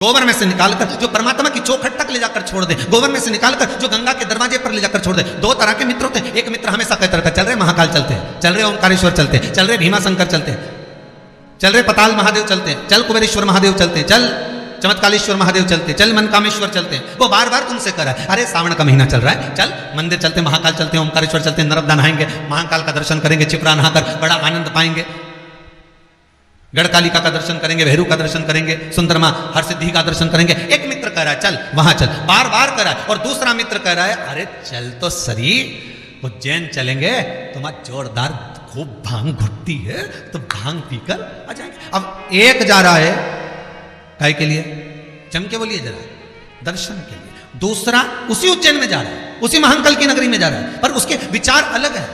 गोबर में से निकालकर जो परमात्मा की चौखट तक ले जाकर छोड़ दे, गोबर में से निकालकर जो गंगा के दरवाजे पर ले जाकर छोड़ दे। दो तरह के मित्र होते हैं। एक मित्र हमेशा कहता रहता है चल रहे महाकाल चलते हैं, चल रहे ओंकारेश्वर चलते हैं, चल रहे भीमाशंकर चलते हैं, चल रहे पताल महादेव चलते हैं, चल कुबेरेश्वर महादेव चलते हैं, चल चमत्कालेश्वर महादेव चलते, चल मनकामेश्वर चलते हैं। वो बार बार तुमसे कह रहा है अरे सावन का महीना चल रहा है, चल मंदिर चलते, महाकाल चलते, ओंकारेश्वर चलते, नर्मदा नहाएंगे, महाकाल का दर्शन करेंगे, छिपरा नहाकर बड़ा आनंद पाएंगे, गढ़कालिका का दर्शन करेंगे, भैरू का दर्शन करेंगे, सुंदरमा हरसिद्धि का दर्शन करेंगे। एक मित्र कह रहा है चल वहां चल, बार बार कह रहा है। और दूसरा मित्र कह रहा है अरे चल तो सरी, उज्जैन चलेंगे, तुम्हारा जोरदार खूब भांग घुटती है तो भांग पीकर आ जाएंगे। अब एक जा रहा है काय के लिए, जम के बोलिए जरा, दर्शन के लिए। दूसरा उसी उज्जैन में जा रहा है, उसी महाकाल की नगरी में जा रहा है, पर उसके विचार अलग है,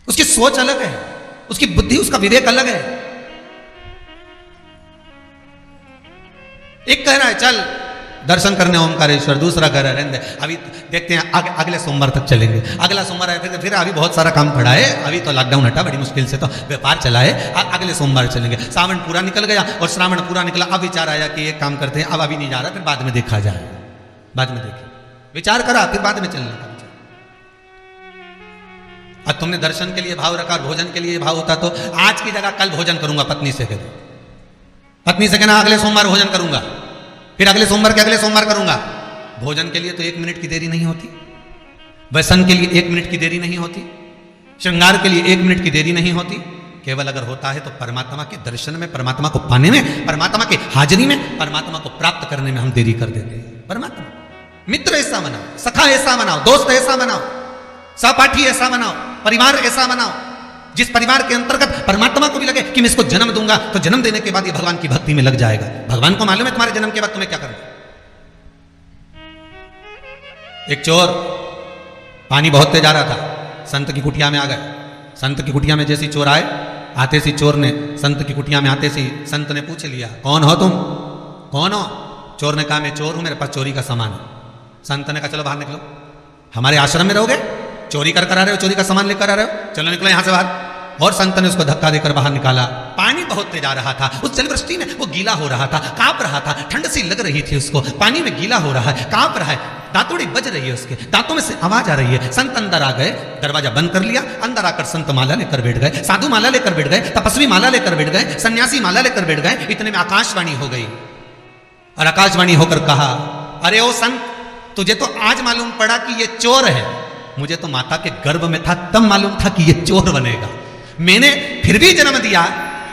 उसकी सोच अलग है, उसकी बुद्धि, उसका विवेक अलग है। एक कह रहा है चल दर्शन करने ओमकारेश्वर, दूसरा कह रहा है रहने दे, अभी देखते हैं अगले सोमवार तक चलेंगे। अगला सोमवार है, फिर अभी बहुत सारा काम पड़ा है, अभी तो लॉकडाउन हटा बड़ी मुश्किल से, तो व्यापार चला है, अगले सोमवार चलेंगे। सावन पूरा निकल गया और श्रावण पूरा निकला, अब विचार आया कि एक काम करते हैं, अब अभी नहीं जा रहा, फिर बाद में देखा जाए, बाद में देखे, विचार करा, फिर बाद में चलने का। अब तुमने दर्शन के लिए भाव रखा, भोजन के लिए भाव होता तो आज की जगह कल भोजन करूंगा, पत्नी से कहते, पत्नी से कहना अगले सोमवार भोजन करूंगा, फिर अगले सोमवार के अगले सोमवार करूंगा। भोजन के लिए तो 1 मिनट की देरी नहीं होती, व्यसन के लिए 1 मिनट की देरी नहीं होती, श्रृंगार के लिए 1 मिनट की देरी नहीं होती। केवल अगर होता है तो परमात्मा के दर्शन में, परमात्मा को पाने में, परमात्मा के हाजिरी में, परमात्मा को प्राप्त करने में हम देरी कर देते हैं। परमात्मा मित्र ऐसा बनाओ, सखा ऐसा बनाओ, दोस्त ऐसा बनाओ, सहपाठी ऐसा बनाओ, परिवार ऐसा बनाओ जिस परिवार के अंतर्गत परमात्मा को भी लगे कि मैं इसको जन्म दूंगा, तो जन्म देने के बाद ये भगवान की भक्ति में लग जाएगा। भगवान को मालूम है तुम्हारे जन्म के बाद तुम्हें क्या करना। एक चोर पानी बहुत तेज आ रहा था, संत की कुटिया में आ गए। संत की कुटिया में जैसी चोर आए, आते सी चोर ने संत की कुटिया में आते सी संत ने पूछ लिया कौन हो तुम, कौन हो? चोर ने कहा मैं चोर हूं, मेरे पास चोरी का सामान है। संत ने कहा चलो बाहर निकलो, हमारे आश्रम में रहोगे, चोरी कर आ रहे हो, चोरी का सामान लेकर आ रहे हो, चलो निकलो यहां से बाहर। और संत ने उसको धक्का देकर बाहर निकाला। पानी बहुत तेज आ रहा था, उस जलवृष्टि में वो गीला हो रहा था, कांप रहा था, ठंड सी लग रही थी उसको, पानी में गीला हो रहा है, कांप रहा है, दांतोड़ी बज रही है, उसके दांतों में से आवाज आ रही है। संत अंदर आ गए, दरवाजा बंद कर लिया, अंदर आकर संत माला लेकर बैठ गए, साधु माला लेकर बैठ गए, तपस्वी माला लेकर बैठ गए, सन्यासी माला लेकर बैठ गए। इतने में आकाशवाणी हो गई और आकाशवाणी होकर कहा अरे ओ संत, तुझे तो आज मालूम पड़ा कि ये चोर है, मुझे तो माता के गर्भ में था तब मालूम था कि ये चोर बनेगा, मैंने फिर भी जन्म दिया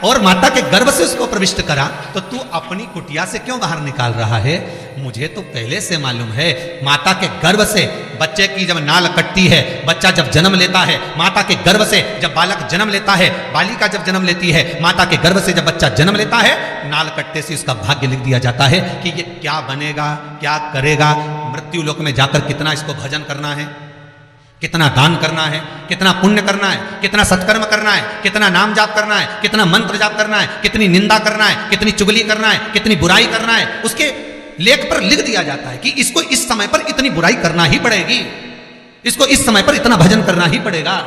और माता के गर्भ से उसको प्रविष्ट करा, तो तू अपनी कुटिया से क्यों बाहर निकाल रहा है? मुझे तो पहले से मालूम है, माता के गर्भ से बच्चे की जब नाल कटती है, बच्चा जब जन्म लेता है, माता के गर्भ से जब बालक जन्म लेता है, बालिका जब जन्म लेती है, माता के गर्भ से जब बच्चा जन्म लेता है, नाल कटते से उसका भाग्य लिख दिया जाता है कि ये क्या बनेगा, क्या करेगा, मृत्यु लोक में जाकर कितना इसको भजन करना है, कितना दान करना है, कितना पुण्य करना है, कितना सत्कर्म करना है, कितना नाम जाप करना है, कितना मंत्र जाप करना है, कितनी निंदा करना है, कितनी चुगली करना है, कितनी बुराई करना है, उसके लेख पर लिख दिया जाता है कि इसको इस समय पर इतनी बुराई करना ही पड़ेगी, इसको इस समय पर इतना भजन करना ही पड़ेगा।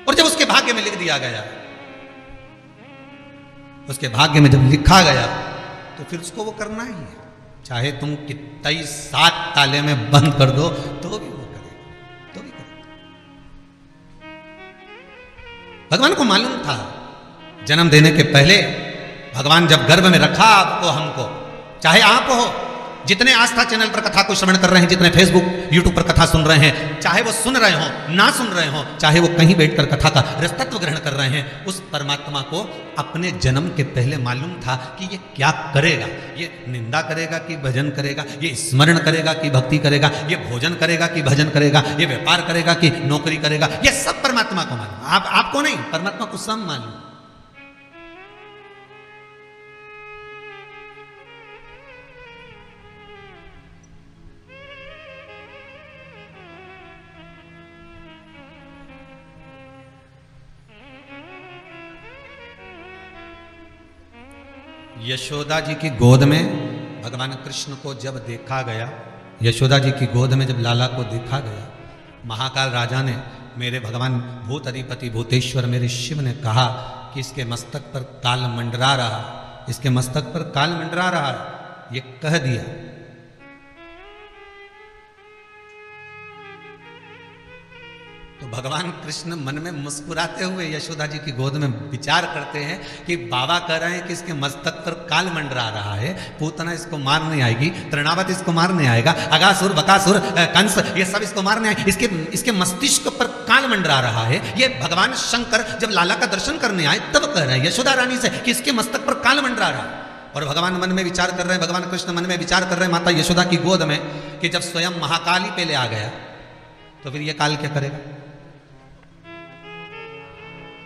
और जब उसके भाग्य में लिख दिया गया, उसके भाग्य में जब लिखा गया, तो फिर उसको वो करना ही है, चाहे तुम कितना ही 7 ताले में बंद कर दो तो भी वो करेगा, तो भी करेगा। भगवान को मालूम था जन्म देने के पहले, भगवान जब गर्भ में रखा आपको, हमको, चाहे आप हो जितने आस्था चैनल पर कथा को श्रवण कर रहे हैं, जितने फेसबुक यूट्यूब पर कथा सुन रहे हैं, चाहे वो सुन रहे हो ना सुन रहे हो, चाहे वो कहीं बैठकर कथा का रसतत्व ग्रहण कर रहे हैं, उस परमात्मा को अपने जन्म के पहले मालूम था कि ये क्या करेगा, ये निंदा करेगा कि भजन करेगा, ये स्मरण करेगा कि भक्ति करेगा, ये भोजन करेगा कि भजन करेगा, ये व्यापार करेगा कि नौकरी करेगा, ये सब परमात्मा को मालूम। आपको नहीं, परमात्मा को सब मालूम। यशोदा जी की गोद में भगवान कृष्ण को जब देखा गया, यशोदा जी की गोद में जब लाला को देखा गया, महाकाल राजा ने, मेरे भगवान भूत अधिपति भूतेश्वर मेरे शिव ने कहा कि इसके मस्तक पर काल मंडरा रहा, इसके मस्तक पर काल मंडरा रहा है, ये कह दिया। तो भगवान कृष्ण मन में मुस्कुराते हुए यशोदा जी की गोद में विचार करते हैं कि बाबा कह रहे हैं कि इसके मस्तक पर काल मंडरा रहा है, पूतना इसको मारने आएगी, तृणावत इसको मारने आएगा, अगासुर बकासुर कंस ये सब इसको मारने आए, इसके मस्तिष्क पर काल मंडरा रहा है। ये भगवान शंकर जब लाला का दर्शन करने आए तब कह रहे हैं यशोदा रानी से कि इसके मस्तक पर काल मंडरा रहा है। और भगवान मन में विचार कर रहे हैं, भगवान कृष्ण मन में विचार कर रहे हैं माता यशोदा की गोद में कि जब स्वयं महाकाल ही पहले आ गया तो फिर ये काल क्या करेगा,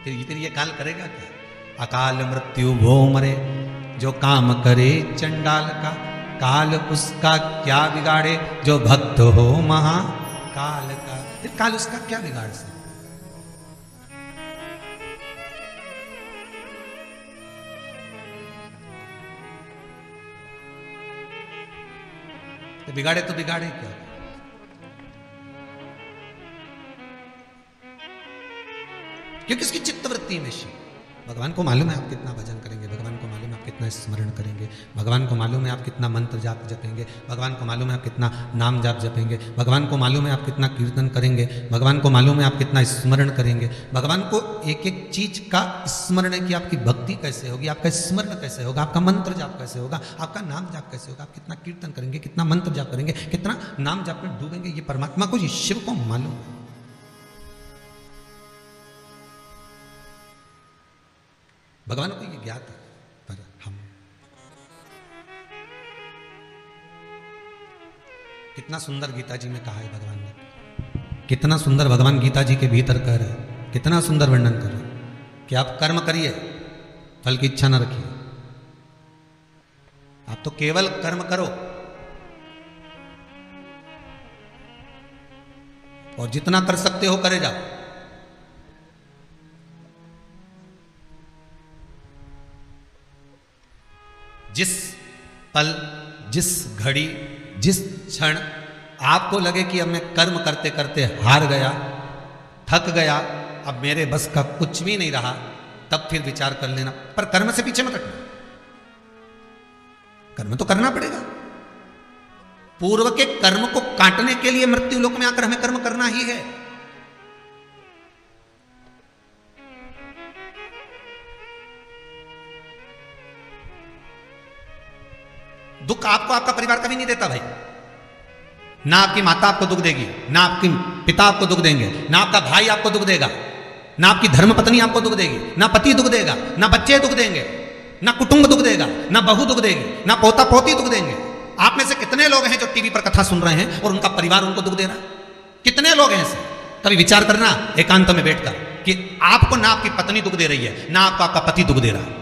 फिर ये काल करेगा क्या? अकाल मृत्यु भो मरे जो काम करे चंडाल का, काल उसका क्या बिगाड़े जो भक्त हो महाकाल का। फिर काल उसका क्या बिगाड़ सकता? तो बिगाड़े क्या? क्योंकि इसकी चित्तवृत्ति में शिव, भगवान को मालूम है आप कितना भजन करेंगे, भगवान को मालूम है आप कितना स्मरण करेंगे, भगवान को मालूम है आप कितना मंत्र जाप जपेंगे, भगवान को मालूम है आप कितना नाम जाप जपेंगे, भगवान को मालूम है आप कितना कीर्तन करेंगे, भगवान को मालूम है आप कितना स्मरण करेंगे, भगवान को एक एक चीज का स्मरण है कि आपकी भक्ति कैसे होगी, आपका स्मरण कैसे होगा, आपका मंत्र जाप कैसे होगा, आपका नाम जाप कैसे होगा, आप कितना कीर्तन करेंगे, कितना मंत्र जाप करेंगे, कितना नाम जाप में डूबेंगे, ये परमात्मा को, ये शिव को मालूम है। भगवान को ये ज्ञात है, पर हम कितना सुंदर गीता जी में कहा है भगवान ने, कितना सुंदर भगवान गीता जी के भीतर कह रहे हैं, कितना सुंदर वर्णन कर रहे हैं कि आप कर्म करिए, फल की इच्छा न रखिए, आप तो केवल कर्म करो और जितना कर सकते हो करे जाओ। जिस पल, जिस घड़ी, जिस क्षण आपको लगे कि अब मैं कर्म करते करते हार गया, थक गया, अब मेरे बस का कुछ भी नहीं रहा, तब फिर विचार कर लेना। पर कर्म से पीछे मत हटना, कर्म तो करना पड़ेगा। पूर्व के कर्म को काटने के लिए मृत्यु लोक में आकर हमें कर्म करना ही है। दुख आपको आपका परिवार कभी नहीं देता भाई, ना आपकी माता आपको दुख देगी, ना आपके पिता आपको दुख देंगे, ना आपका भाई आपको दुख देगा, ना आपकी धर्मपत्नी आपको दुख देगी, ना पति दुख देगा, ना बच्चे दुख देंगे, ना कुटुंब दुख देगा, ना बहू दुख देगी, ना पोता पोती दुख देंगे। आप में से कितने लोग हैं जो टीवी पर कथा सुन रहे हैं और उनका परिवार उनको दुख दे रहा है? कितने लोग हैं ऐसे? कभी विचार करना एकांत में बैठकर कि आपको ना आपकी पत्नी दुख दे रही है, ना आपको आपका पति दुख दे रहा है,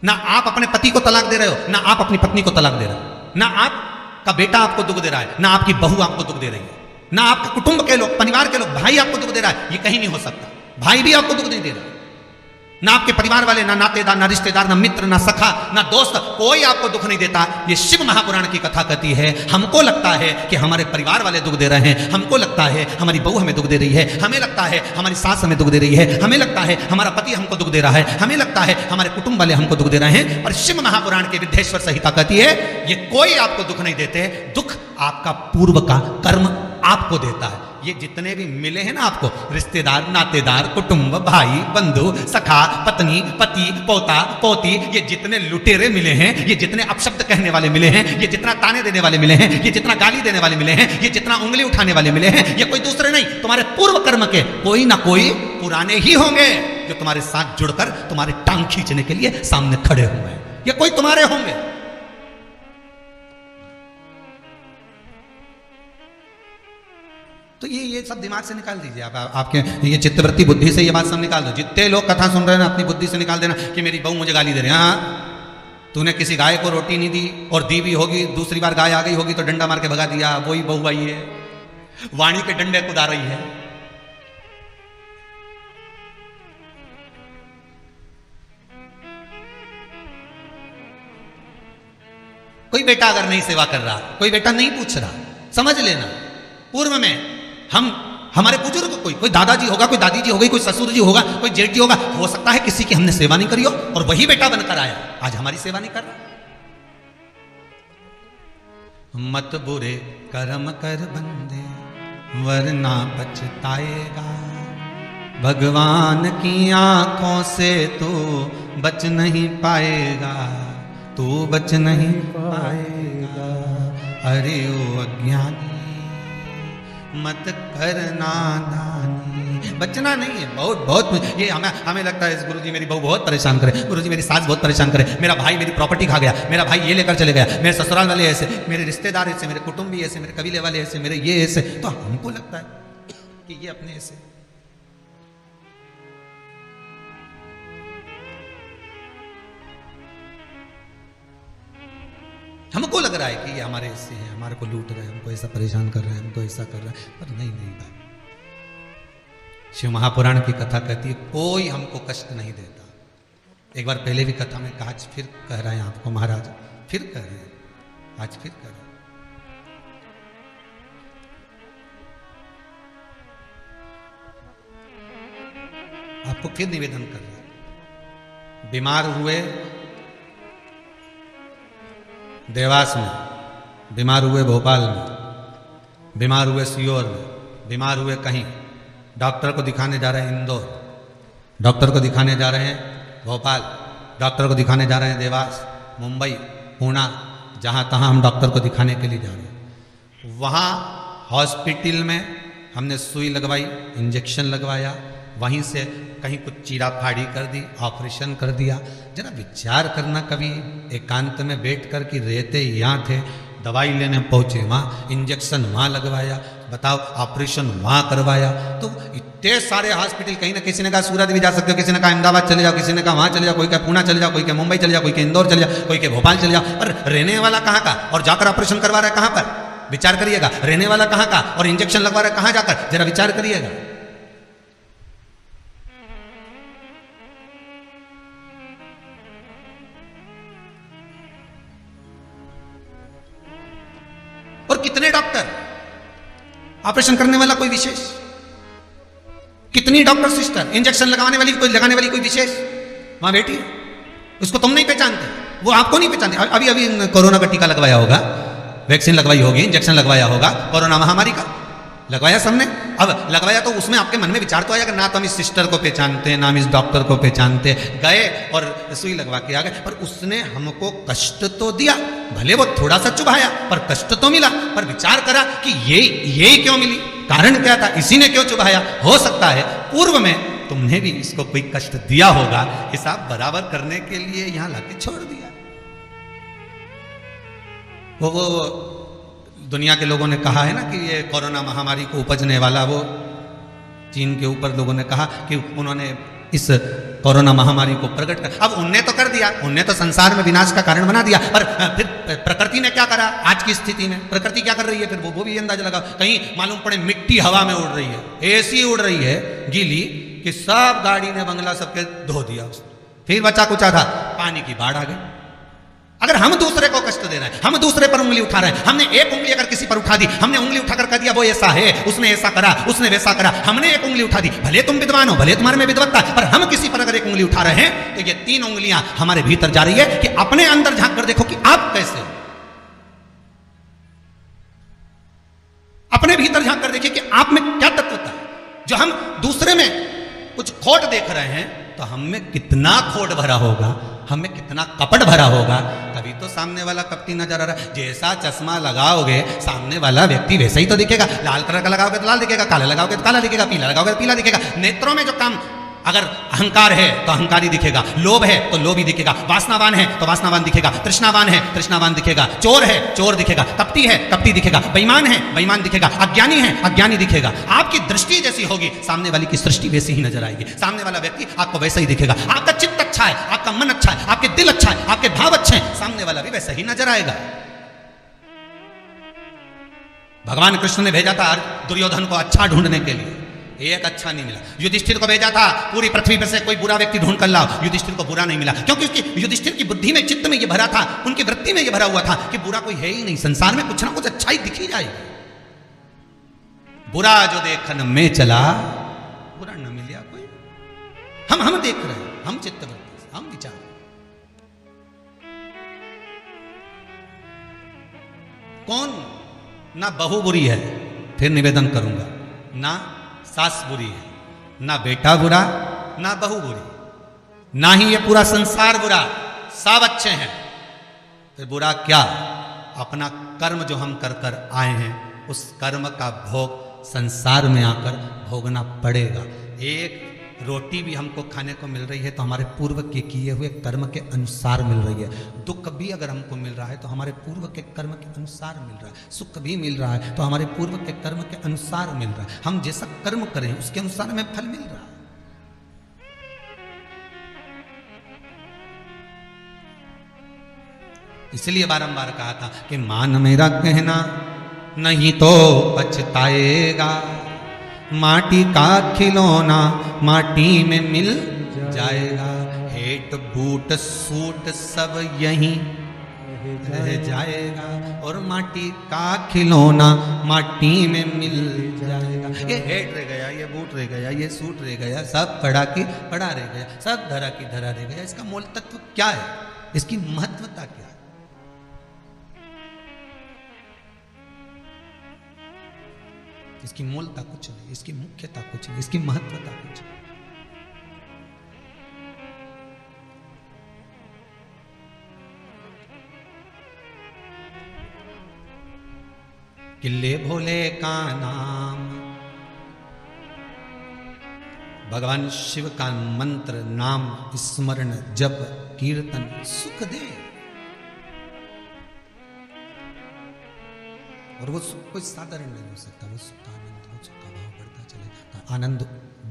ना आप अपने पति को तलाक दे रहे हो, ना आप अपनी पत्नी को तलाक दे रहे हो, ना आपका बेटा आपको दुख दे रहा है, ना आपकी बहू आपको दुख दे रही है, ना आपके कुटुंब के लोग, परिवार के लोग, भाई आपको दुख दे रहा है। ये कहीं नहीं हो सकता, भाई भी आपको दुख नहीं दे रहा, ना आपके परिवार वाले, ना नातेदार, ना रिश्तेदार, ना मित्र, ना सखा, ना दोस्त, कोई आपको दुख नहीं देता। ये शिव महापुराण की कथा कहती है। हमको लगता है कि हमारे परिवार वाले दुख दे रहे हैं, हमको लगता है हमारी बहू हमें दुख दे रही है, हमें लगता है हमारी सास हमें दुख दे रही है, हमें लगता है हमारा पति हमको दुख दे रहा है, हमें लगता है हमारे कुटुंब वाले हमको दुख दे रहे हैं। पर शिव महापुराण के विद्धेश्वर संहिता कहती है ये कोई आपको दुख नहीं देते, दुख आपका पूर्व का कर्म आपको देता है। ये जितने भी मिले हैं ना आपको, रिश्तेदार, नातेदार, कुटुंब, भाई, बंधु, सखा, पत्नी, पति, पोता, पोती, ये जितने लुटेरे मिले हैं, ये जितने अपशब्द कहने वाले मिले हैं, ये जितना ताने देने वाले मिले हैं, ये जितना गाली देने वाले मिले हैं, ये जितना उंगली उठाने वाले मिले हैं, ये कोई दूसरे नहीं, तुम्हारे पूर्व कर्म के कोई ना कोई पुराने ही होंगे जो तुम्हारे साथ जुड़कर तुम्हारे टांग खींचने के लिए सामने खड़े हुए हैं। ये कोई तुम्हारे होंगे। तो ये सब दिमाग से निकाल दीजिए आप, आपके ये चित्तवृत्ति बुद्धि से ये बात सब निकाल दो। जितने लोग कथा सुन रहे हैं ना, अपनी बुद्धि से निकाल देना कि मेरी बहू मुझे गाली दे रही है। हाँ, तूने किसी गाय को रोटी नहीं दी और दी भी होगी, दूसरी बार गाय आ गई होगी तो डंडा मार के भगा दिया, वही बहू आई है, वाणी के डंडे कुदा रही है। कोई बेटा अगर नहीं सेवा कर रहा, कोई बेटा नहीं पूछ रहा, समझ लेना पूर्व में हम हमारे बुजुर्ग कोई दादाजी होगा, कोई दादी जी होगी, कोई ससुर जी होगा, कोई जेठ जी होगा, हो सकता है किसी की हमने सेवा नहीं करी हो और वही बेटा बनकर आया, आज हमारी सेवा नहीं कर रहा। मत बुरे कर्म कर बंदे वरना पछताएगा, भगवान की आंखों से तू बच नहीं पाएगा, तू बच नहीं पाएगा। अरे ओ अज्ञानी मत करना दानी, बचना नहीं है। बहुत बहुत ये हमें लगता है गुरुजी मेरी बहू बहुत परेशान करे, गुरुजी मेरी सास बहुत परेशान करे, मेरा भाई मेरी प्रॉपर्टी खा गया, मेरा भाई ये लेकर चले गया, मेरे ससुराल वाले ऐसे, मेरे रिश्तेदार ऐसे, मेरे कुटुंबी ऐसे, मेरे कबीले वाले ऐसे, मेरे ये ऐसे। तो हमको लगता है कि ये अपने ऐसे। हमको लग रहा है कि ये हमारे ऐसे हैं, हमारे को लूट रहे हैं, हमको ऐसा परेशान कर रहे हैं, हमको ऐसा कर रहे हैं, पर नहीं भाई। शिव महापुराण की कथा कहती है कोई हमको कष्ट नहीं देता। एक बार पहले भी कथा में कहा, आज फिर कह रहे हैं आपको महाराज, फिर कह रहे हैं, आज फिर कह रहे हैं। आपको फिर निवेदन कर रहे हैं। बीमार हुए देवास में, बीमार हुए भोपाल में, बीमार हुए सीहोर में, बीमार हुए कहीं, डॉक्टर को दिखाने जा रहे हैं इंदौर, डॉक्टर को दिखाने जा रहे हैं भोपाल, डॉक्टर को दिखाने जा रहे हैं देवास, मुंबई, पुणे, जहाँ तहाँ हम डॉक्टर को दिखाने के लिए जा रहे हैं। वहाँ हॉस्पिटल में हमने सुई लगवाई, इंजेक्शन लगवाया, वहीं से कहीं कुछ चीरा फाड़ी कर दी, ऑपरेशन कर दिया। जरा विचार करना कभी एकांत में बैठ कर कि रहते यहाँ थे, दवाई लेने पहुँचे वहाँ, इंजेक्शन वहाँ लगवाया, बताओ ऑपरेशन वहाँ करवाया। तो इतने सारे हॉस्पिटल, कहीं ना किसी ने कहा सूरत भी जा सकते हो, किसी ने कहा अहमदाबाद चले जाओ, किसी ने कहा वहाँ चले जाओ, कोई का पुणे चले जाओ, कोई के मुंबई चले जाओ, कोई के इंदौर चले जाओ, कोई के भोपाल चले जाओ, पर रहने वाला कहाँ का और जाकर ऑपरेशन करवा रहा है कहाँ पर? विचार करिएगा। रहने वाला कहाँ का और इंजेक्शन लगवा रहा है कहाँ जाकर? जरा विचार करिएगा। और कितने डॉक्टर, ऑपरेशन करने वाला कोई विशेष, कितनी डॉक्टर सिस्टर, इंजेक्शन लगाने वाली कोई विशेष वहां बैठी है, उसको तुम नहीं पहचानते, वो आपको नहीं पहचानते। अभी अभी कोरोना का टीका लगवाया होगा, वैक्सीन लगवाई होगी, इंजेक्शन लगवाया होगा, कोरोना महामारी का लगवाया सबने। अब लगवाया तो उसमें आपके मन में विचार तो आया कि ना तो हम इस सिस्टर को पहचानते, ना हम इस डॉक्टर को पहचानते, गए और सुई लगवा के आ गए, पर उसने हमको कष्ट तो दिया, भले वो थोड़ा सा चुभाया पर कष्ट तो मिला। पर विचार करा कि ये क्यों मिली, कारण क्या था, इसी ने क्यों चुभाया? हो सकता है पूर्व में तुमने भी इसको कोई कष्ट दिया होगा, हिसाब बराबर करने के लिए यहां लाके छोड़ दिया। वो दुनिया के लोगों ने कहा है ना कि ये कोरोना महामारी को उपजने वाला, वो चीन के ऊपर लोगों ने कहा कि उन्होंने इस कोरोना महामारी को प्रकट कर, अब उनने तो कर दिया, उनने तो संसार में विनाश का कारण बना दिया, पर फिर प्रकृति ने क्या करा आज की स्थिति में? प्रकृति क्या कर रही है फिर? वो भी अंदाजा लगा, कहीं मालूम पड़े मिट्टी हवा में उड़ रही है, ऐसी उड़ रही है गीली कि सब गाड़ी ने बंगला सबके धो दिया उसने। फिर बचा कुचा था, पानी की बाढ़ आ गई। अगर हम दूसरे को कष्ट दे रहे हैं, हम दूसरे पर उंगली उठा रहे हैं, हमने एक उंगली अगर किसी पर उठा दी, हमने उंगली उठाकर कह दिया वो ऐसा है, उसने ऐसा करा, उसने वैसा करा, हमने एक उंगली उठा दी, भले तुम विद्वान हो, भले तुम्हारे में विद्वत्ता है, पर हम किसी पर अगर एक उंगली उठा रहे हैं तो ये 3 उंगलियां हमारे भीतर जा रही है कि अपने अंदर झांक कर देखो कि आप कैसे हो। अपने भीतर झांक कर देखिए कि आप में क्या तत्वता है। जो हम दूसरे में कुछ खोट देख रहे हैं तो हम में कितना खोट भरा होगा, हम में कितना कपट भरा होगा। तभी तो सामने वाला कपटी नजर आ रहा है। जैसा चश्मा लगाओगे सामने वाला व्यक्ति वैसा ही तो दिखेगा। लाल कलर का लगाओगे तो लाल दिखेगा, काला लगाओगे तो काला दिखेगा, पीला लगाओगे तो पीला दिखेगा। नेत्रों में जो काम, अगर अहंकार है तो अहंकारी दिखेगा, लोभ है तो लोभी दिखेगा, वासनावान है तो वासनावान दिखेगा, तृष्णावान है तृष्णावान दिखेगा, चोर है चोर दिखेगा, कपटी है कपटी दिखेगा, बेईमान है बेईमान दिखेगा, अज्ञानी है अज्ञानी दिखेगा। आपकी दृष्टि जैसी होगी सामने वाले की सृष्टि वैसी ही नजर आएगी, सामने वाला व्यक्ति आपको वैसा ही दिखेगा। आपका चित्त अच्छा है, आपका मन अच्छा है, आपके दिल अच्छा है, आपके भाव अच्छे हैं, सामने वाला भी वैसा ही नजर आएगा। भगवान कृष्ण ने भेजा था दुर्योधन को अच्छा ढूंढने के लिए, एक अच्छा नहीं मिला। युधिष्ठिर को भेजा था पूरी पृथ्वी पर से कोई बुरा व्यक्ति ढूंढ कर लाओ, युधिष्ठिर को बुरा नहीं मिला, क्योंकि उसकी युधिष्ठिर की बुद्धि में, चित्त में ये भरा था, उनकी वृत्ति में ये भरा हुआ था कि बुरा कोई है ही नहीं, संसार में कुछ ना कुछ अच्छा ही दिख ही जाएगी। बुरा जो देखन में चला, बुरा न मिलिया कोई। हम देख रहे हैं, हम चित्तवृत्ति, हम विचार। कौन ना बहू बुरी है, फिर निवेदन करूंगा, ना सास बुरी है, ना बेटा बुरा, ना बहू बुरी, ना ही ये पूरा संसार बुरा, सब अच्छे हैं। फिर बुरा क्या? अपना कर्म जो हम कर कर आए हैं, उस कर्म का भोग संसार में आकर भोगना पड़ेगा। एक रोटी भी हमको खाने को मिल रही है तो हमारे पूर्व के किए हुए कर्म के अनुसार मिल रही है। दुख भी अगर हमको मिल रहा है तो हमारे पूर्व के कर्म के अनुसार मिल रहा है। सुख भी मिल रहा है तो हमारे पूर्व के कर्म के अनुसार मिल रहा है। हम जैसा कर्म करें उसके अनुसार हमें फल मिल रहा है। इसलिए बारंबार कहा था कि मान मेरा कहना नहीं तो पछताएगा, माटी का खिलौना माटी में मिल जाएगा, हेट बूट सूट सब यहीं रह जाएगा, और माटी का खिलौना माटी में मिल जाएगा। ये हेट रह गया, ये बूट रह गया, ये सूट रह गया, सब पड़ा की पड़ा रह गया, सब धरा की धरा रह गया। इसका मूल तत्व क्या है? इसकी महत्वता क्या है? इसकी मूलता कुछ नहीं, इसकी मुख्यता कुछ नहीं, इसकी महत्वता कुछ नहीं। किले भोले का नाम, भगवान शिव का मंत्र, नाम स्मरण जप कीर्तन सुख दे। और वो सुख कोई साधारण नहीं हो सकता। वो सुख का आनंद, वो सुख का भाव बढ़ता चले जाता, आनंद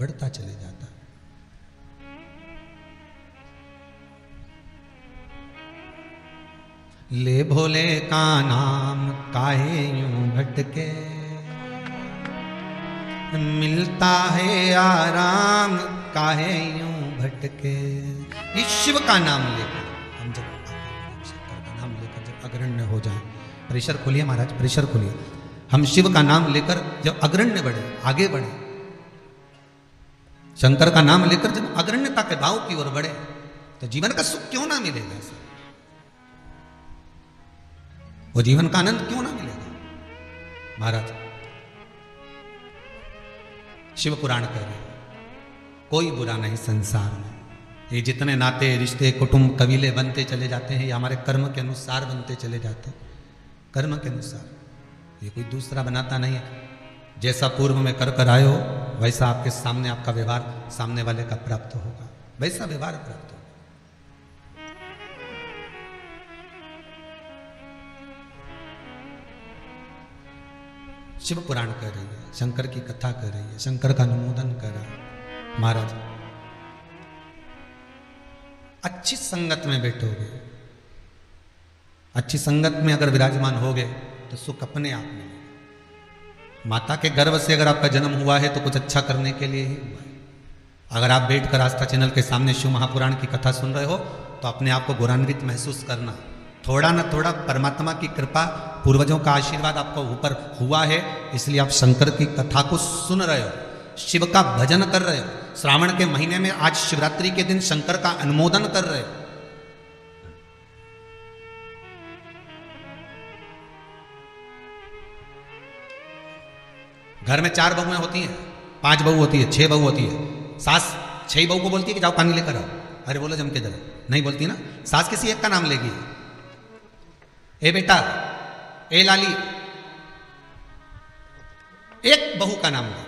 बढ़ता चले जाता। ले भोले का नाम काहे यूं भटके, मिलता है आराम काहे यूं भटके। इस शिव का नाम लेकर हम जब शंकर का नाम लेकर जब अग्रण्य हो जाए, प्रेशर खोलिए महाराज, प्रेशर खोलिए। हम शिव का नाम लेकर जब अग्रण्य बढ़े, आगे बढ़े, शंकर का नाम लेकर जब अग्रण्यता के भाव की ओर बढ़े, तो जीवन का सुख क्यों ना मिलेगा? वो जीवन का आनंद क्यों ना मिलेगा? महाराज शिव पुराण कह रहे कोई बुरा नहीं संसार में। ये जितने नाते रिश्ते कुटुंब कबीले बनते चले जाते हैं, ये हमारे कर्म के अनुसार बनते चले जाते हैं। कर्म के अनुसार, ये कोई दूसरा बनाता नहीं है। जैसा पूर्व में कर कर आए हो, वैसा आपके सामने आपका व्यवहार सामने वाले का प्राप्त होगा, वैसा व्यवहार प्राप्त होगा। शिव पुराण कर रही है, शंकर की कथा कर रही है, शंकर का अनुमोदन कर रहा है। महाराज अच्छी संगत में बैठोगे, अच्छी संगत में अगर विराजमान होगे तो सुख अपने आप मिलेगा। माता के गर्भ से अगर आपका जन्म हुआ है तो कुछ अच्छा करने के लिए ही हुआ है। अगर आप बैठकर आस्था चैनल के सामने शिव महापुराण की कथा सुन रहे हो तो अपने आप को गौरवान्वित महसूस करना। थोड़ा ना थोड़ा परमात्मा की कृपा, पूर्वजों का आशीर्वाद आपको ऊपर हुआ है, इसलिए आप शंकर की कथा को सुन रहे हो, शिव का भजन कर रहे हो। श्रावण के महीने में आज शिवरात्रि के दिन शंकर का अनुमोदन कर रहे हो। घर में 4 बहुएं होती हैं, 5 बहू होती है, 6 बहू होती है। सास 6 बहू को बोलती है कि जाओ पानी लेकर आओ, अरे बोलो जम के जरा, नहीं बोलती ना। सास किसी एक का नाम लेगी, ए बेटा, ए लाली, एक बहू का नाम ले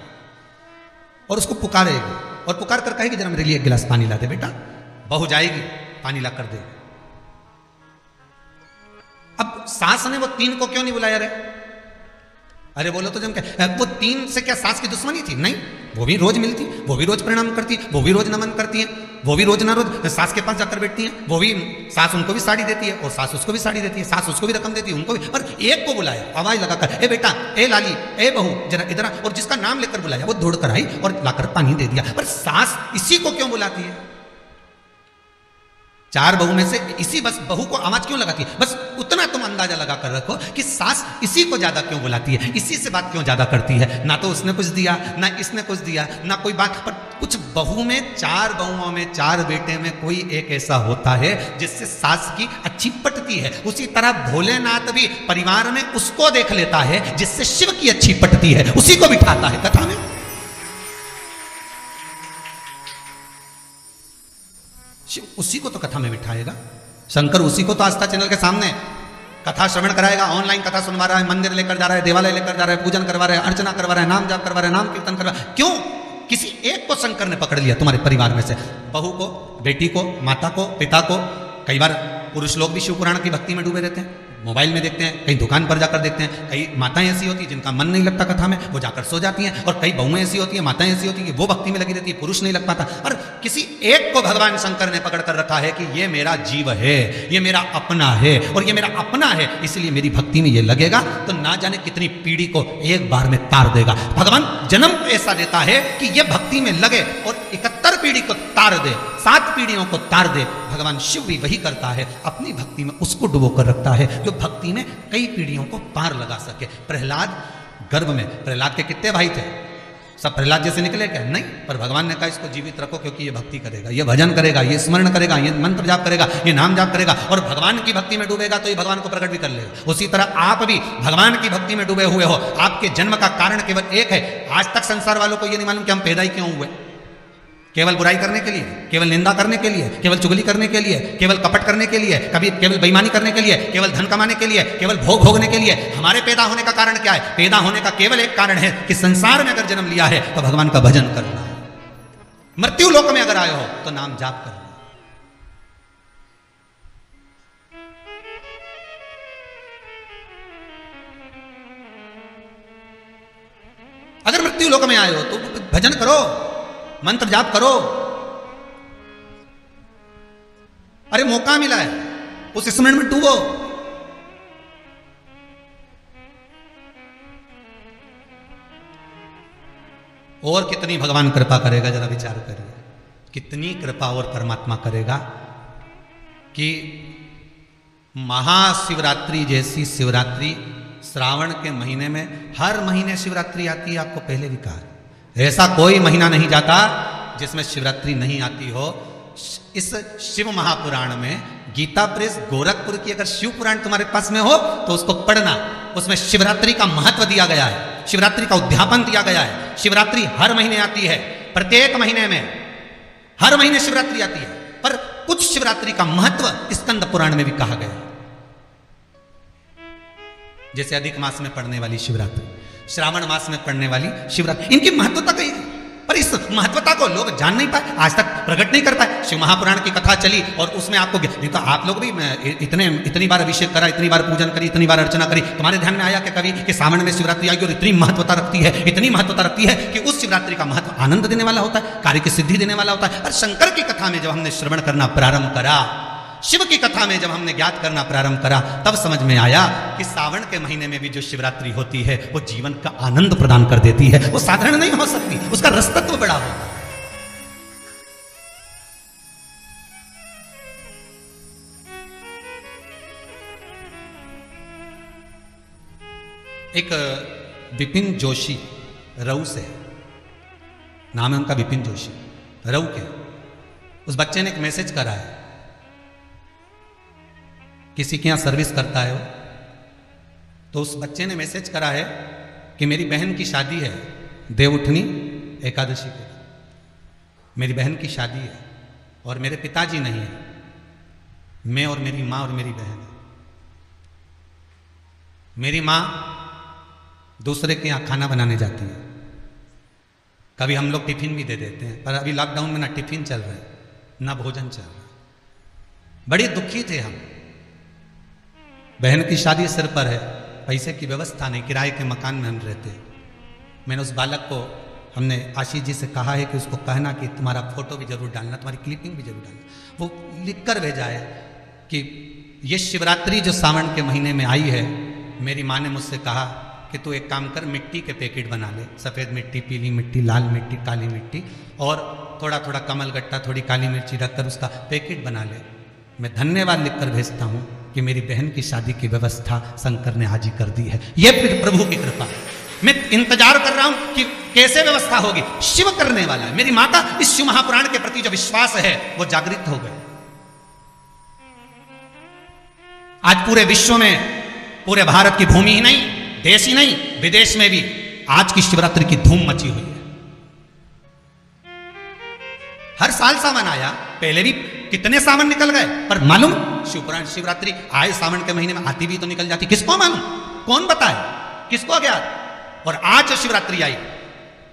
और उसको पुकारेगी और पुकार कर कहेगी जरा मेरे लिए 1 गिलास पानी ला दे बेटा। बहू जाएगी, पानी ला कर दे। अब सास ने वो 3 को क्यों नहीं बुलाया रे? अरे बोलो तो जम के, वो 3 से क्या सास की दुश्मनी थी? नहीं, वो भी रोज मिलती, वो भी रोज प्रणाम करती, वो भी रोज नमन करती है, वो भी रोज ना रोज सास के पास जाकर बैठती हैं। वो भी सास उनको भी साड़ी देती है और सास उसको भी साड़ी देती है, सास उसको भी रकम देती है, उनको भी। और एक को बुलाया आवाज लगाकर, ए बेटा, ए लाली, ए बहू, जरा इधर आ। और जिसका नाम लेकर बुलाया वो दौड़ कर आई और लाकर पानी दे दिया। पर सास इसी को क्यों बुलाती है? 4 बहू में से इसी बस बहू को आवाज क्यों लगाती है, बस उतना तुम अंदाजा लगा कर रखो कि सास इसी को ज्यादा क्यों बुलाती है, इसी से बात क्यों ज्यादा करती है। ना तो उसने कुछ दिया, ना इसने कुछ दिया, ना कोई बात, पर कुछ बहू में, 4 बहुओं में, 4 बेटे में कोई एक ऐसा होता है जिससे सास की अच्छी पटती है। उसी तरह भोलेनाथ भी परिवार में उसको देख लेता है जिससे शिव की अच्छी पटती है, उसी को बिठाता है कथा में। शिव उसी को तो कथा में बिठाएगा, शंकर उसी को तो आस्था चैनल के सामने कथा श्रवण कराएगा। ऑनलाइन कथा सुनवा रहा है, मंदिर लेकर जा रहा है, देवालय लेकर जा रहा है, पूजन करवा रहा है, अर्चना करवा रहा है, नाम जाप करवा रहा है, नाम कीर्तन करवा रहा है। क्यों? किसी एक को शंकर ने पकड़ लिया तुम्हारे परिवार में से, बहू को, बेटी को, माता को, पिता को। कई बार पुरुष लोग भी शिव पुराण की भक्ति में डूबे रहते हैं, मोबाइल में देखते हैं, कहीं दुकान पर जाकर देखते हैं। कई माताएं ऐसी होती हैं जिनका मन नहीं लगता कथा में, वो जाकर सो जाती हैं, और कई बहुएं ऐसी होती हैं, माताएं ऐसी होती हैं कि वो भक्ति में लगी रहती है, पुरुष नहीं लग पाता। और किसी एक को भगवान शंकर ने पकड़ कर रखा है कि ये मेरा जीव है, ये मेरा अपना है, और ये मेरा अपना है, इसलिए मेरी भक्ति में ये लगेगा तो ना जाने कितनी पीढ़ी को एक बार में तार देगा। भगवान जन्म ऐसा देता है कि ये भक्ति में लगे और 71 पीढ़ी को तार दे, 7 पीढ़ियों को तार दे। भगवान शिव भी वही करता है, अपनी भक्ति में उसको डुबो कर रखता है जो भक्ति में कई पीढ़ियों को पार लगा सके। प्रहलाद गर्भ में, प्रहलाद के कितने भाई थे? सब प्रहलाद जैसे निकले क्या? नहीं, पर भगवान ने कहा इसको जीवित रखो क्योंकि ये भक्ति करेगा, ये भजन करेगा, ये स्मरण करेगा, ये मंत्र जाप करेगा, ये नाम जाप करेगा, और भगवान की भक्ति में डूबेगा तो ये भगवान को प्रकट भी कर लेगा। उसी तरह आप भी भगवान की भक्ति में डूबे हुए हो। आपके जन्म का कारण केवल एक है। आज तक संसार वालों को ये नहीं मालूम कि हम पैदा ही क्यों हुए। केवल बुराई करने के लिए, केवल निंदा करने के लिए, केवल चुगली करने के लिए, केवल कपट करने के लिए, कभी केवल बेईमानी करने के लिए, केवल धन कमाने के लिए, केवल भोग भोगने के लिए। हमारे पैदा होने का कारण क्या है? पैदा होने का केवल एक कारण है कि संसार में अगर जन्म लिया है तो भगवान का भजन करना है। मृत्यु लोक में अगर आए हो तो नाम जाप करना। अगर मृत्यु लोक में आए हो तो भजन करो, मंत्र जाप करो। अरे मौका मिला है, उस स्मरण में डूबो। और कितनी भगवान कृपा करेगा, जरा विचार करिए। कितनी कृपा और परमात्मा करेगा कि महाशिवरात्रि जैसी शिवरात्रि श्रावण के महीने में, हर महीने शिवरात्रि आती है। आपको पहले भी कहा, ऐसा कोई महीना नहीं जाता जिसमें शिवरात्रि नहीं आती हो। इस शिव महापुराण में गीता प्रेस गोरखपुर की अगर शिव पुराण तुम्हारे पास में हो तो उसको पढ़ना। उसमें शिवरात्रि का महत्व दिया गया है, शिवरात्रि का उद्यापन दिया गया है। शिवरात्रि हर महीने आती है, प्रत्येक महीने में, हर महीने शिवरात्रि आती है। पर कुछ शिवरात्रि का महत्व स्कंद पुराण में भी कहा गया है। जैसे अधिक मास में पड़ने वाली शिवरात्रि, श्रावण मास में पड़ने वाली शिवरात्रि, इनकी महत्वता कही है, पर इस महत्वता को लोग जान नहीं पाए, आज तक प्रकट नहीं कर पाए। शिव महापुराण की कथा चली और उसमें आपको, नहीं तो आप लोग भी इतनी बार अभिषेक करा, इतनी बार पूजन करी, इतनी बार अर्चना करी, तुम्हारे ध्यान में आया कि कभी कि सावन में शिवरात्रि आई और इतनी महत्वता रखती है, इतनी महत्वता रखती है कि उस शिवरात्रि का महत्व आनंद देने वाला होता है, कार्य की सिद्धि देने वाला होता है। और शंकर की कथा में जब हमने श्रवण करना प्रारंभ करा, शिव की कथा में जब हमने ज्ञात करना प्रारंभ करा, तब समझ में आया कि सावन के महीने में भी जो शिवरात्रि होती है वो जीवन का आनंद प्रदान कर देती है। वो साधारण नहीं हो सकती, उसका रसतत्व बड़ा होता है। एक विपिन जोशी रऊ से, नाम है उनका विपिन जोशी, रऊ के, उस बच्चे ने एक मैसेज करा है। किसी के यहाँ सर्विस करता है वो, तो उस बच्चे ने मैसेज करा है कि मेरी बहन की शादी है देवउठनी एकादशी को, मेरी बहन की शादी है और मेरे पिताजी नहीं है, मैं और मेरी माँ और मेरी बहन है। मेरी माँ दूसरे के यहाँ खाना बनाने जाती है, कभी हम लोग टिफिन भी दे देते हैं, पर अभी लॉकडाउन में ना टिफिन चल रहा है ना भोजन चल रहा है। बड़े दुखी थे हम, बहन की शादी सिर पर है, पैसे की व्यवस्था नहीं, किराए के मकान में हम रहते हैं। मैंने उस बालक को, हमने आशीष जी से कहा है कि उसको कहना कि तुम्हारा फोटो भी जरूर डालना, तुम्हारी क्लिपिंग भी जरूर डालना। वो लिख कर भेजा है कि ये शिवरात्रि जो सावन के महीने में आई है, मेरी माँ ने मुझसे कहा कि तू एक काम कर, मिट्टी के पैकेट बना ले, सफ़ेद मिट्टी, पीली मिट्टी, लाल मिट्टी, काली मिट्टी, और थोड़ा थोड़ा कमल गट्टा, थोड़ी काली मिर्ची रखकर उसका पैकेट बना ले मैं धन्यवाद लिखकर भेजता हूं कि मेरी बहन की शादी की व्यवस्था शंकर ने आज ही कर दी है। यह प्रभु की कृपा है। मैं इंतजार कर रहा हूं कि कैसे व्यवस्था होगी। शिव करने वाला है। मेरी मां का इस शिव महापुराण के प्रति जो विश्वास है वो जागृत हो गया। आज पूरे विश्व में, पूरे भारत की भूमि ही नहीं, देश ही नहीं, विदेश में भी आज की शिवरात्रि की धूम मची हुई है। हर साल सावन आया, पहले भी कितने सावन निकल गए, पर मालूम शिवपुराण शिवरात्रि आए सावन के महीने में आती भी तो निकल जाती। किसको मालूम, कौन बताए, किसको ज्ञात। और आज शिवरात्रि आई,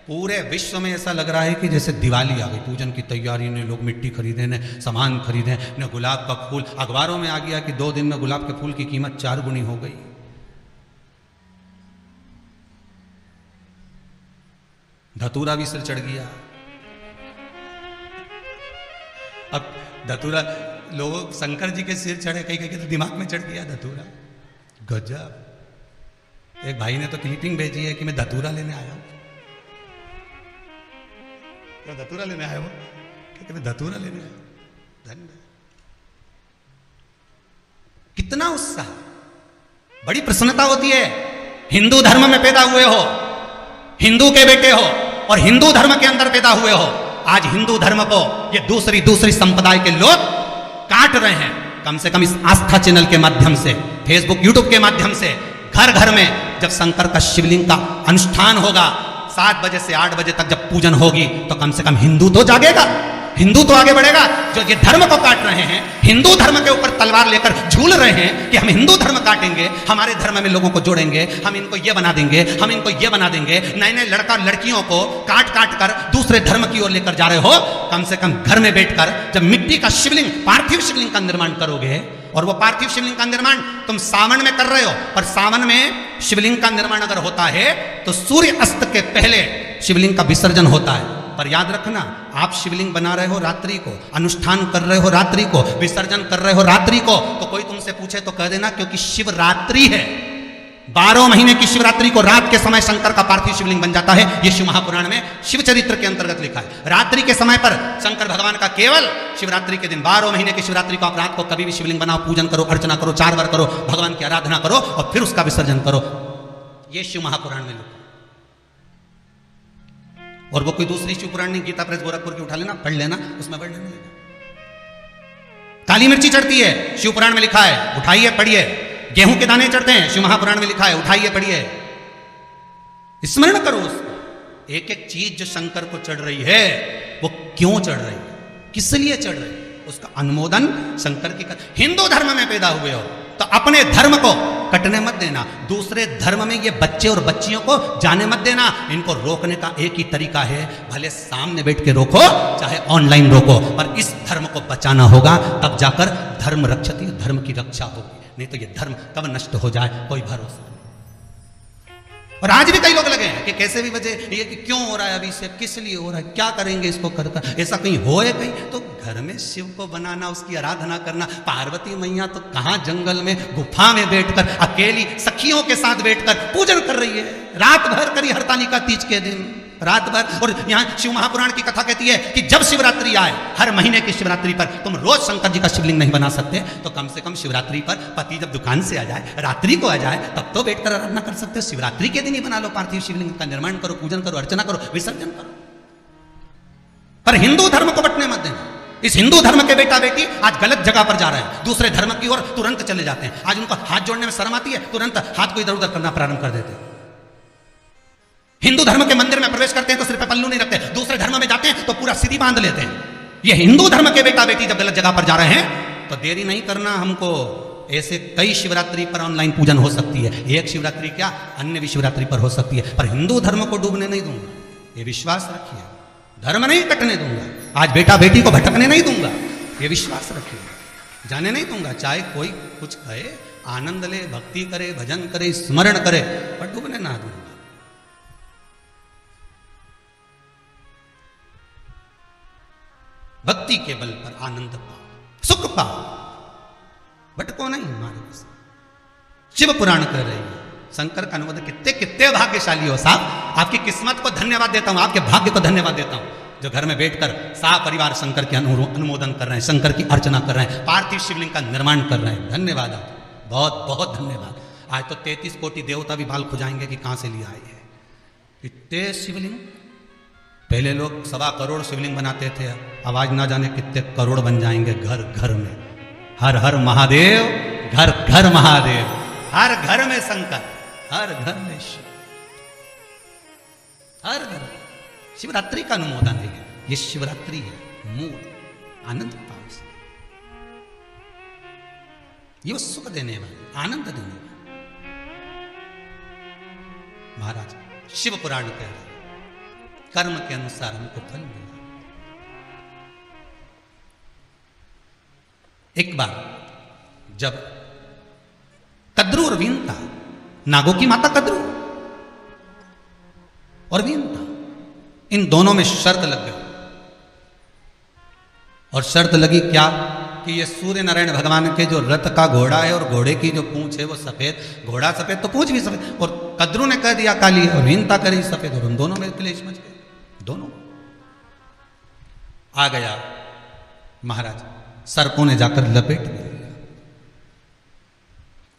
पूरे विश्व में ऐसा लग रहा है कि जैसे दिवाली आ गई। पूजन की तैयारी ने लोग मिट्टी खरीदे, ने सामान खरीदे, ने गुलाब का फूल। अखबारों में आ गया कि 2 दिन में गुलाब के फूल की कीमत 4 गुनी हो गई। धतूरा भी सिर चढ़ गया। अब धतूरा लोग शंकर जी के सिर चढ़े, कहीं कहीं तो दिमाग में चढ़ गया धतूरा। गजब। एक भाई ने तो क्लिपिंग भेजी है कि मैं धतूरा लेने आया हूं। क्या धतूरा लेने आया हो? क्या मैं धतूरा लेने आया? धन्यवाद। कितना उत्साह, बड़ी प्रसन्नता होती है। हिंदू धर्म में पैदा हुए हो, हिंदू के बेटे हो और हिंदू धर्म के अंदर पैदा हुए हो। आज हिंदू धर्म को ये दूसरी संप्रदाय के लोग काट रहे हैं। कम से कम इस आस्था चैनल के माध्यम से, फेसबुक यूट्यूब के माध्यम से घर घर में जब शंकर का शिवलिंग का अनुष्ठान होगा, 7 बजे से 8 बजे तक जब पूजन होगी, तो कम से कम हिंदू तो जागेगा, हिंदू तो आगे बढ़ेगा। जो ये धर्म को काट रहे हैं, हिंदू धर्म के ऊपर तलवार लेकर झूल रहे हैं कि हम हिंदू धर्म काटेंगे, हमारे धर्म में लोगों को जोड़ेंगे, हम इनको ये बना देंगे, हम इनको ये बना देंगे। नए नए लड़का लड़कियों को काट काट कर दूसरे धर्म की ओर लेकर जा रहे हो। कम से कम घर में बैठकर जब मिट्टी का शिवलिंग, पार्थिव शिवलिंग का निर्माण करोगे, और वो पार्थिव शिवलिंग का निर्माण तुम सावन में कर रहे हो, पर सावन में शिवलिंग का निर्माण अगर होता है तो सूर्य अस्त के पहले शिवलिंग का विसर्जन होता है। पर याद रखना, आप शिवलिंग बना रहे हो रात्रि को, अनुष्ठान कर रहे हो रात्रि को, विसर्जन कर रहे हो रात्रि को, तो कोई तुमसे पूछे तो कह देना क्योंकि शिवरात्रि है। 12 महीने की शिवरात्रि को रात के समय शंकर का पार्थिव शिवलिंग बन जाता है। ये शिव महापुराण में शिव चरित्र के अंतर्गत लिखा है। रात्रि के समय पर शंकर भगवान का केवल शिवरात्रि के दिन, 12 महीने की शिवरात्रि को आप रात को कभी भी शिवलिंग बनाओ, पूजन करो, अर्चना करो, 4 बार करो, भगवान की आराधना करो और फिर उसका विसर्जन करो। ये शिव महापुराण में लिखा। और वो कोई दूसरी शिव पुराण नहीं, गीता प्रेस गोरखपुर की उठा लेना, पढ़ लेना, उसमें पढ़ लेना। काली मिर्ची चढ़ती है, शिव पुराण में लिखा है, उठाइए पढ़िए। गेहूं के दाने चढ़ते हैं, शिव महापुराण में लिखा है, उठाइए पढ़िए। स्मरण करो उसको। एक एक चीज जो शंकर को चढ़ रही है वो क्यों चढ़ रही है, किस लिए चढ़ रही है, उसका अनुमोदन शंकर की कर। हिंदू धर्म में पैदा हुए हो तो अपने धर्म को कटने मत देना। दूसरे धर्म में ये बच्चे और बच्चियों को जाने मत देना। इनको रोकने का एक ही तरीका है, भले सामने बैठ के रोको, चाहे ऑनलाइन रोको, पर इस धर्म को बचाना होगा। तब जाकर धर्म रक्षति, धर्म की रक्षा होगी। नहीं तो ये धर्म कब नष्ट हो जाए कोई भरोसा नहीं। और आज भी कई लोग लगे हैं कि कैसे भी वजह ये कि क्यों हो रहा है, अभी से किस लिए हो रहा है, क्या करेंगे इसको कर कर। ऐसा कहीं होए कहीं तो घर में शिव को बनाना, उसकी आराधना करना। पार्वती मैया तो कहां जंगल में गुफा में बैठकर अकेली सखियों के साथ बैठकर पूजन कर रही है, रात भर करी हरतालिका तीज के दिन, रात भर। और यहां शिव महापुराण की कथा कहती है कि जब शिवरात्रि आए, हर महीने की शिवरात्रि पर तुम रोज शंकर जी का शिवलिंग नहीं बना सकते, तो कम से कम शिवरात्रि पर पति जब दुकान से आ जाए, रात्रि को आ जाए, तब तो बैठकर आराधना कर सकते हो। शिवरात्रि के दिन ही बना लो, पार्थिव शिवलिंग का निर्माण करो, पूजन करो, अर्चना करो, विसर्जन करो। पर हिंदू धर्म को बटने मत देना। इस हिंदू धर्म के बेटा बेटी आज गलत जगह पर जा रहे हैं, दूसरे धर्म की ओर तुरंत चले जाते हैं। आज उनको हाथ जोड़ने में शर्म आती है, तुरंत हाथ को इधर उधर करना प्रारंभ कर देते हैं। हिंदू धर्म के मंदिर में प्रवेश करते हैं तो सिर पे पल्लू नहीं रखते, दूसरे धर्म में जाते हैं तो पूरा सीधी बांध लेते हैं। ये हिंदू धर्म के बेटा बेटी जब गलत जगह पर जा रहे हैं तो देरी नहीं करना हमको। ऐसे कई शिवरात्रि पर ऑनलाइन पूजन हो सकती है, एक शिवरात्रि क्या अन्य भी शिवरात्रि पर हो सकती है, पर हिंदू धर्म को डूबने नहीं दूंगा, ये विश्वास रखिए। धर्म नहीं कटने दूंगा, आज बेटा बेटी को भटकने नहीं दूंगा, ये विश्वास रखिए। जाने नहीं दूंगा, चाहे कोई कुछ कहे, आनंद ले, भक्ति करे, भजन करे, स्मरण करे, पर डूबने ना दूंगा। भक्ति के बल पर आनंद पाओ, सुख पाओ, भटको नहीं मार्ग से। शिव पुराण कर रही है, शंकर का अनुमोदन। कितने कितने भाग्यशाली हो साहब, आपकी किस्मत को धन्यवाद देता हूं, आपके भाग्य को धन्यवाद देता हूं। जो घर में बैठकर परिवार शंकर के अनुमोदन कर रहे हैं, शंकर की अर्चना कर रहे हैं, पार्थिव शिवलिंग का निर्माण कर रहे हैं। धन्यवाद आप, बहुत बहुत धन्यवाद। आज तो 33 कोटि देवता भी बाल खुजाएंगे कि कहाँ से लिया आए हैं इतने शिवलिंग। पहले लोग 1.25 करोड़ शिवलिंग बनाते थे, अब आज ना जाने कितने करोड़ बन जाएंगे घर घर में। हर हर महादेव, घर घर महादेव, हर घर में शंकर, हर घर में शिव, हर घर। शिवरात्रि का अनुमोदन है, ये शिवरात्रि है, मूल आनंद पाओ, ये वो सुख देने वाले, आनंद देने वाले। महाराज शिव पुराण कह रहे कर्म के अनुसार हमको फल मिला। एक बार जब कद्रू और वीनता, नागों की माता कद्रू और वीनता, इन दोनों में शर्त लग गई। और शर्त लगी क्या कि ये सूर्य नारायण भगवान के जो रथ का घोड़ा है और घोड़े की जो पूंछ है वो सफेद, घोड़ा सफेद तो पूंछ भी सफेद। और कद्रू ने कह दिया काली और वीनता करी सफेद, और उन दोनों में क्लेश मच गए। दोनों आ गया महाराज, सर्पों ने जाकर लपेट लिया।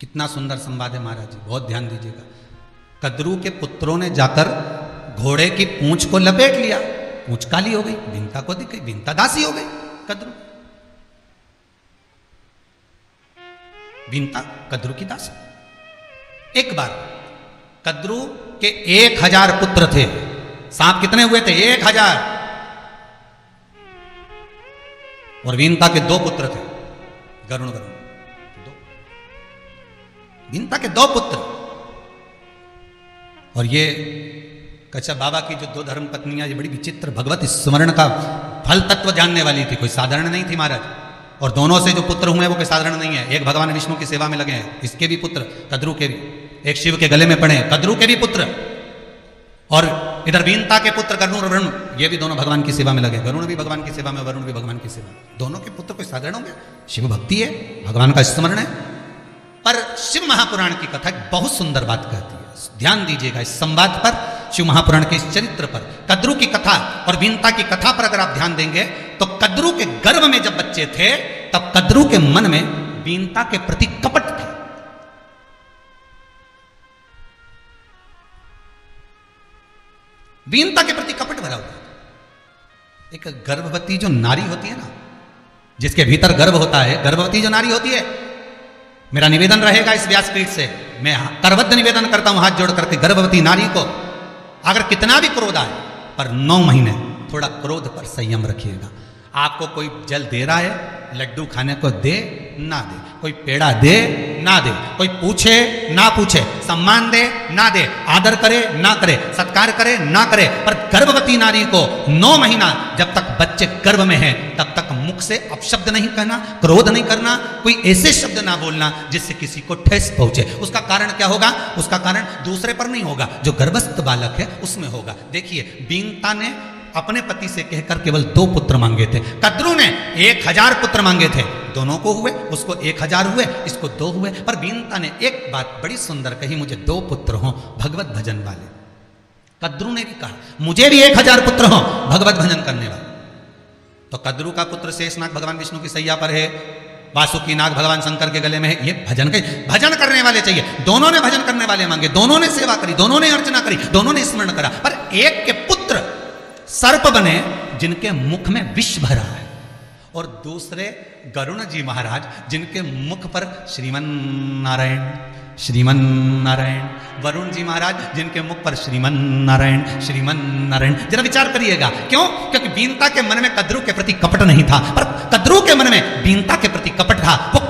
कितना सुंदर संवाद है महाराज जी, बहुत ध्यान दीजिएगा। कद्रू के पुत्रों ने जाकर घोड़े की पूंछ को लपेट लिया, पूंछ काली हो गई, वीनता को दिख गई, वीनता दासी हो गई। कद्रू, वीनता कद्रू की दासी। एक बार कद्रू के 1000 पुत्र थे। सांप कितने हुए थे? 1000। और वीनता के 2 पुत्र थे, गरुण गरुण। वीनता के 2 पुत्र। और ये कच्छा बाबा की जो 2 धर्म पत्नियां, ये बड़ी विचित्र भगवत स्मरण का फल तत्व जानने वाली थी, कोई साधारण नहीं थी महाराज। और दोनों से जो पुत्र हुए वो कोई साधारण नहीं है। एक भगवान विष्णु की सेवा में लगे हैं, इसके भी पुत्र, कद्रू के भी। एक शिव के गले में पड़े, कद्रू के भी पुत्र। और इधर वीनता के पुत्र गरुण और वरुण, ये भी दोनों भगवान की सेवा में लगे। गरुण भी भगवान की सेवा में, वरुण भी भगवान की सेवा में। दोनों के पुत्र कोई साधारण होंगे? शिव भक्ति है, भगवान का स्मरण है। पर शिव महापुराण की कथा बहुत सुंदर बात कहती है, ध्यान दीजिएगा इस संवाद पर, शिव महापुराण के इस चरित्र पर, कद्रू की कथा और वीनता की कथा पर अगर आप ध्यान देंगे तो कद्रू के गर्भ में जब बच्चे थे तब कद्रू के मन में वीनता के प्रति कपट था। वीनता के प्रति कपट भरा हुआ। एक गर्भवती जो नारी होती है ना, जिसके भीतर गर्भ होता है, गर्भवती जो नारी होती है, मेरा निवेदन रहेगा इस व्यासपीठ से, मैं करबद्ध निवेदन करता हूं हाथ जोड़ करके, गर्भवती नारी को अगर कितना भी क्रोध आए पर 9 महीने थोड़ा क्रोध पर संयम रखिएगा। आपको कोई जल दे रहा है, लड्डू खाने को दे ना दे, कोई पेड़ा दे ना दे, कोई पूछे ना पूछे, सम्मान दे ना दे, आदर करे ना करे, सत्कार करे ना करे, पर गर्भवती नारी को 9 महीना जब तक बच्चे गर्भ में है तब तक मुख से अपशब्द नहीं कहना, क्रोध नहीं करना, कोई ऐसे शब्द ना बोलना जिससे किसी को ठेस पहुंचे। उसका कारण क्या होगा? उसका कारण दूसरे पर नहीं होगा, जो गर्भस्थ बालक है उसमें होगा। देखिए, वीनता ने अपने पति से कहकर केवल 2 पुत्र मांगे थे, कद्रू ने 1000 पुत्र मांगे थे। दोनों को हुए, उसको 1000 हुए, इसको 2 हुए। पर वीनता ने एक बात बड़ी सुंदर कही, मुझे 2 पुत्र हों भगवत भजन वाले। कद्रू ने भी कहा मुझे भी 1000 पुत्र हों भगवत भजन करने वाले। तो कद्रू का पुत्र शेषनाग भगवान विष्णु की सैया पर है, वासुकी नाग भगवान शंकर के गले में है। ये भजन करने वाले चाहिए। दोनों ने भजन करने वाले मांगे, दोनों ने सेवा करी, दोनों ने अर्चना करी, दोनों ने स्मरण करा। पर एक के पुत्र सर्प बने जिनके मुख में विष भरा है, और दूसरे गरुण जी महाराज जिनके मुख पर श्रीमन नारायण श्रीमन नारायण, वरुण जी महाराज जिनके मुख पर श्रीमन नारायण श्रीमन नारायण। जरा विचार करिएगा, क्यों? क्योंकि वीनता के मन में कद्रू के प्रति कपट नहीं था, पर कद्रू के मन में वीनता के प्रति कपट था। वो